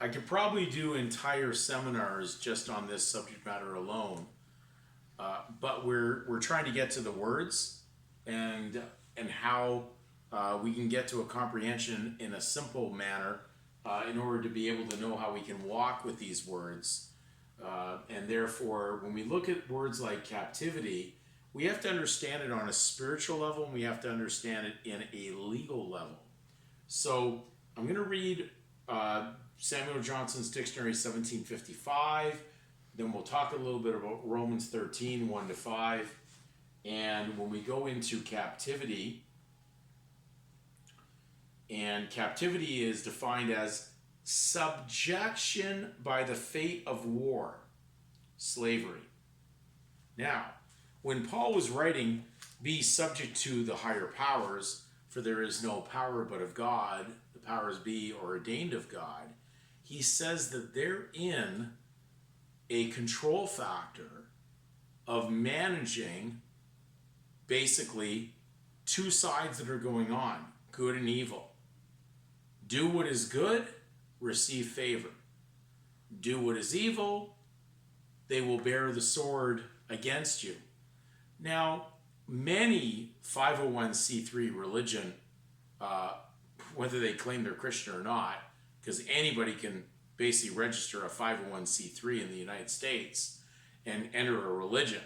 I could probably do entire seminars just on this subject matter alone, but we're trying to get to the words and how we can get to a comprehension in a simple manner in order to be able to know how we can walk with these words. And therefore, when we look at words like captivity, we have to understand it on a spiritual level and we have to understand it in a legal level. So I'm going to read Samuel Johnson's Dictionary 1755. Then we'll talk a little bit about Romans 13, 1 to 5. And when we go into captivity, and captivity is defined as subjection by the fate of war, slavery. Now, when Paul was writing, be subject to the higher powers, for there is no power but of God, the powers be ordained of God, he says that they're in a control factor of managing basically two sides that are going on, good and evil. Do what is good, receive favor. Do what is evil, they will bear the sword against you. Now, many 501c3 religion, whether they claim they're Christian or not, because anybody can basically register a 501c3 in the United States and enter a religion.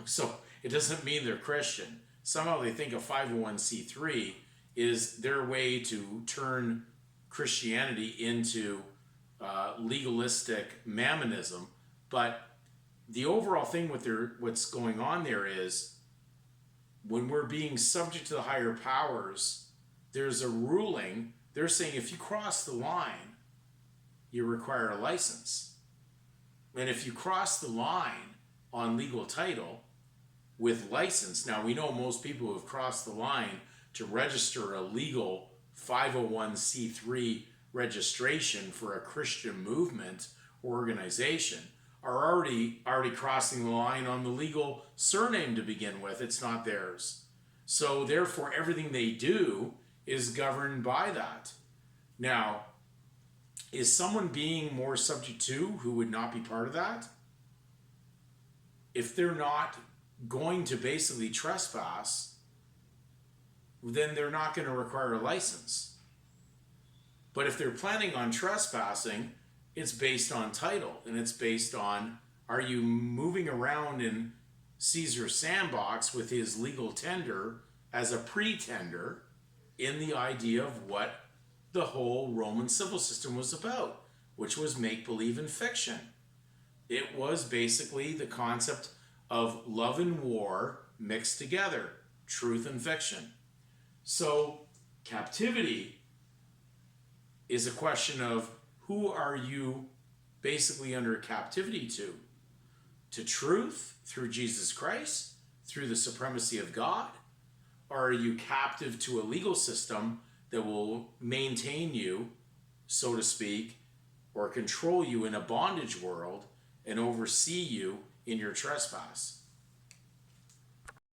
So it doesn't mean they're Christian. Somehow they think a 501c3 is their way to turn Christianity into legalistic mammonism. But the overall thing with what's going on there is when we're being subject to the higher powers, there's a ruling. They're saying if you cross the line, you require a license. And if you cross the line on legal title with license, now we know most people who have crossed the line to register a legal 501c3 registration for a Christian movement or organization are already crossing the line on the legal surname to begin with. It's not theirs. So therefore, everything they do is governed by that. Now, is someone being more subject to who would not be part of that? If they're not going to basically trespass, then they're not going to require a license. But if they're planning on trespassing, it's based on title, and it's based on, are you moving around in Caesar's sandbox with his legal tender as a pretender in the idea of what the whole Roman civil system was about, which was make-believe and fiction. It was basically the concept of love and war mixed together, truth and fiction. So captivity is a question of who are you basically under captivity to? To truth through Jesus Christ, through the supremacy of God? Or are you captive to a legal system that will maintain you, so to speak, or control you in a bondage world and oversee you in your trespass?